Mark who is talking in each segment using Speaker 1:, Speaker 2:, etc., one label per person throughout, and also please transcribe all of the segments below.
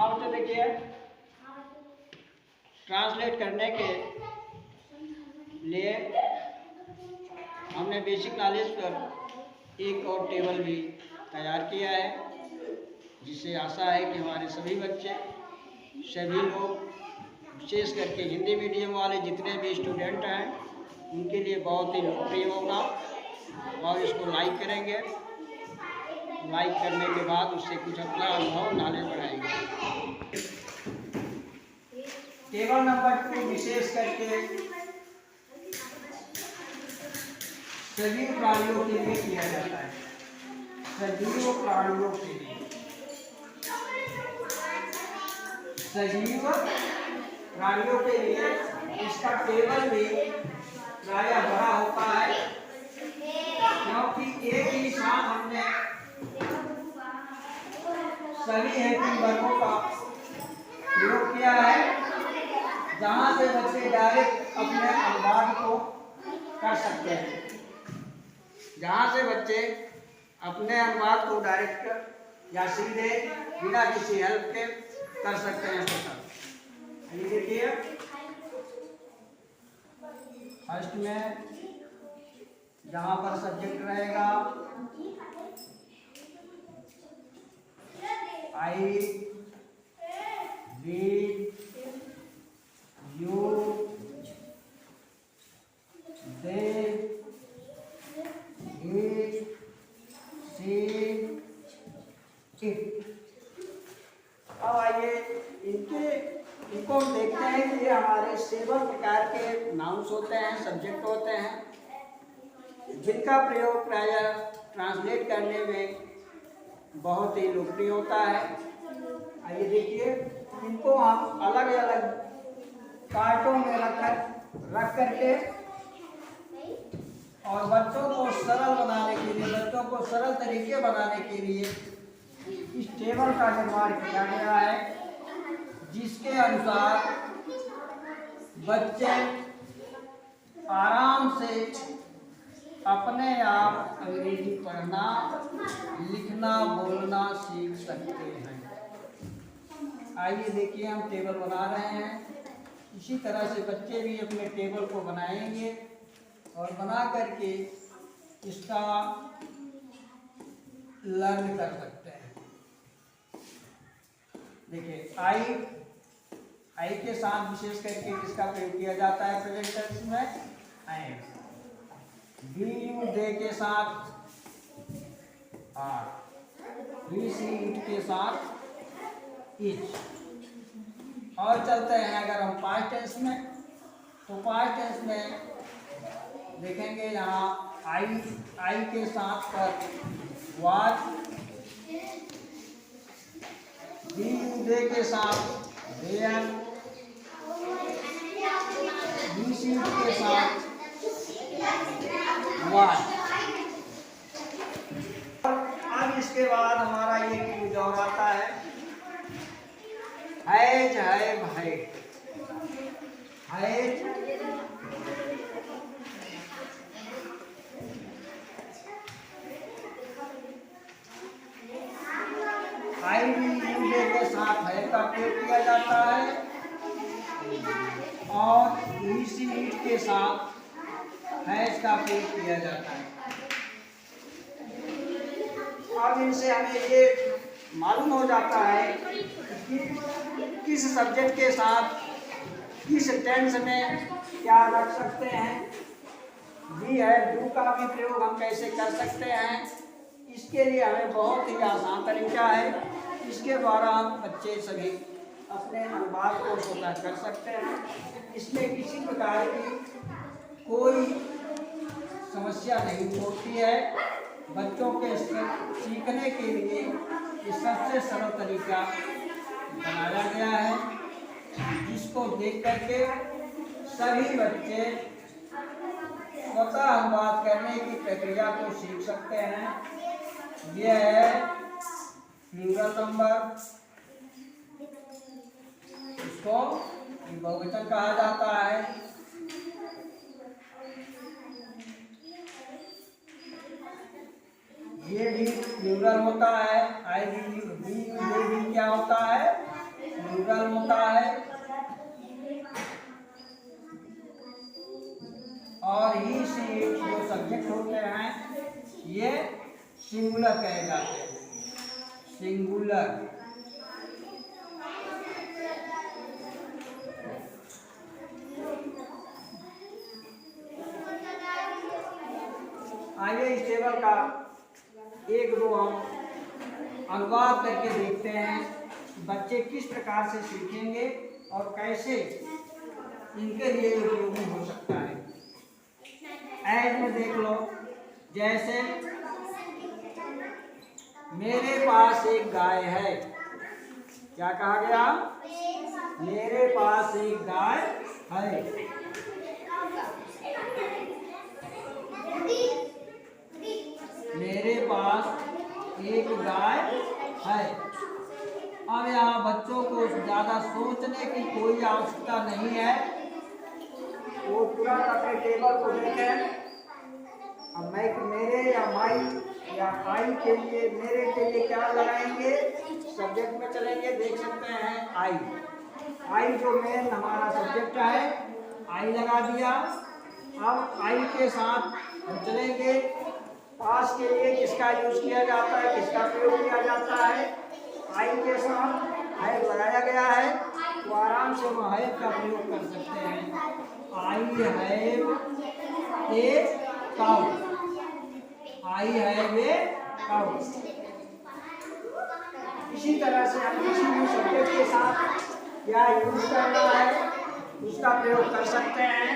Speaker 1: आप तो देखिए ट्रांसलेट करने के लिए हमने बेसिक नॉलेज पर एक और टेबल भी तैयार किया है, जिससे आशा है कि हमारे सभी बच्चे, सभी लोग, विशेष करके हिंदी मीडियम वाले जितने भी स्टूडेंट हैं उनके लिए बहुत ही लोकप्रिय होगा और इसको लाइक करेंगे। लाइक करने के बाद उससे कुछ अपना अनुभव नॉलेज बढ़ाएंगे। टेबल नंबर 2 विशेष करके सजीव प्राणियों के लिए किया जाता है। सजीव प्राणियों के लिए, सजीव प्राणियों के लिए इसका टेबल भी प्रायः बड़ा होता है, क्योंकि एक ही साथ हमने सभी हेल्पिंग वर्गों का प्रयोग किया है, जहां से बच्चे डायरेक्ट अपने अनुवाद को कर सकते हैं, जहां से बच्चे अपने अनुवाद को डायरेक्ट या सीधे बिना किसी हेल्प के कर सकते हैं। ये देखिए फर्स्ट में जहां पर सब्जेक्ट रहेगा I read you they eat see it. अब आइए इनको हम देखते हैं कि ये हमारे 7 प्रकार के नाउन्स होते हैं, सब्जेक्ट होते हैं, जिनका प्रयोग प्रायः ट्रांसलेट करने में बहुत ही लोकप्रिय होता है। आइए देखिए, इनको हम अलग अलग कार्टों में रख करके और बच्चों को सरल बनाने के लिए, बच्चों को सरल तरीके बनाने के लिए इस टेबल का निर्माण किया गया है, जिसके अनुसार बच्चे आराम से अपने आप अंग्रेजी पढ़ना, लिखना, बोलना सीख सकते हैं। आइए देखिए, हम टेबल बना रहे हैं। इसी तरह से बच्चे भी अपने टेबल को बनाएंगे और बना करके इसका लर्न कर सकते हैं। देखिए आई के साथ विशेष करके किसका प्रयोग किया जाता है प्रेजेंट टेंस में? आई। बी यू दे के साथ आर, ही सी इट के साथ इच। और चलते हैं अगर हम पास्ट टेंस में, तो पास्ट टेंस में देखेंगे यहाँ आई के साथ पर वाज, बी यू दे के साथ देयर, बी सी के साथ वाज। अब इसके बाद हमारा ये क्यूज और आता है हैज, हैव, हैड। हैज आई के साथ है का प्रयोग किया जाता है और ईट के साथ हैज का प्रयोग किया जाता है। अब इनसे हमें ये मालूम हो जाता है कि किस सब्जेक्ट के साथ किस टेंस में क्या रख सकते हैं। भी है डू का भी प्रयोग हम कैसे कर सकते हैं, इसके लिए हमें बहुत ही आसान तरीका है। इसके द्वारा हम बच्चे सभी अपने अनुवाद को स्वतः कर सकते हैं। इसमें किसी प्रकार की कोई समस्या नहीं होती है। बच्चों के सीखने के लिए ये सबसे सरल तरीका बनाया गया है, जिसको देख करके सभी बच्चे स्वतः अनुवाद करने की प्रक्रिया को सीख सकते हैं। यह है प्लूरल नंबर, इसको बहुवचन कहा जाता है। ये भी प्लूरल होता है। आई भी क्या होता है? होता है और ही सी जो सब्जेक्ट होते हैं ये सिंगुलर कहे जाते हैं, सिंगुलर। आइए इस टेबल का एक दो हम अनुवाद करके देखते हैं बच्चे किस प्रकार से सीखेंगे और कैसे इनके लिए उपयोगी हो सकता है। ऐड में देख लो, जैसे मेरे पास एक गाय है, क्या कहा गया? मेरे पास एक गाय है। मेरे पास एक गाय है। अब यहाँ बच्चों को ज़्यादा सोचने की कोई आवश्यकता नहीं है, वो तुरंत अपने टेबल को देखें। अब मैं मेरे या माई या आई के लिए, मेरे के लिए क्या लगाएंगे? सब्जेक्ट में चलेंगे, देख सकते हैं आई। आई जो मेन हमारा सब्जेक्ट है, आई लगा दिया। अब आई के साथ हम चलेंगे। पास के लिए किसका यूज किया जाता है, किसका प्रयोग किया जाता है? आई के साथ है लगाया गया है, तो आराम से हम है का प्रयोग कर सकते हैं। I have a cow, I have a cow. इसी तरह से हम किसी भी सब्जेक्ट के साथ क्या यूज करना है उसका प्रयोग कर सकते हैं।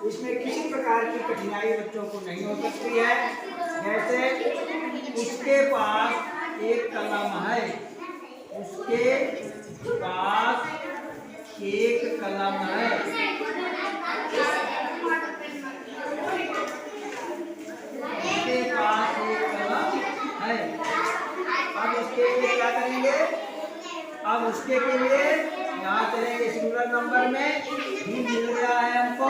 Speaker 1: इसमें किसी प्रकार की कठिनाई बच्चों को नहीं हो सकती है। जैसे उसके पास एक कलम है, उसके पास एक कलम है। उसके पास एक कलम है। अब उसके लिए क्या करेंगे? अब उसके के लिए यहाँ चलेंगे सिंगुलर नंबर में, ही मिल गया है हमको,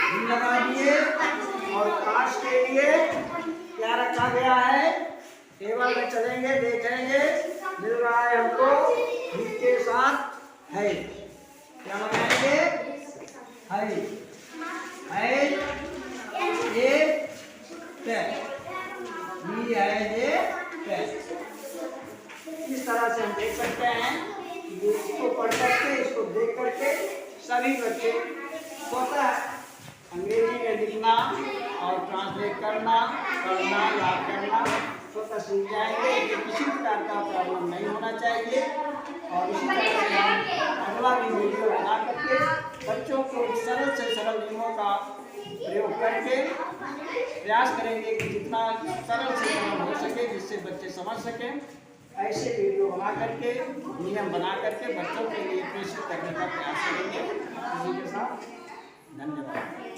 Speaker 1: ही लगा दिए। और काश के लिए क्या रखा गया है? टेबल में चलेंगे, देखेंगे, मिल रहा है हमको ही के साथ है। क्या लगाएंगे? है ए पेन, ही है ये पेन। इस तरह से हम देख सकते हैं कि इसको पढ़ करके, इसको देख करके सभी बच्चे स्वतः अंग्रेजी में लिखना और ट्रांसलेट करना, पढ़ना, याद करना स्वतः सीख जाएंगे। कि किसी प्रकार का प्रॉब्लम नहीं होना चाहिए। और इसी तरह से हम अगला भी वीडियो बना करके बच्चों को सरल से सरल नियमों का प्रयोग करके प्रयास करेंगे कि जितना सरल से सरल हो सके, जिससे बच्चे समझ सकें। ऐसे वीडियो बना करके, नियम बना करके बच्चों के लिए प्रेषित करने का प्रयास करेंगे। इसी के साथ धन्यवाद।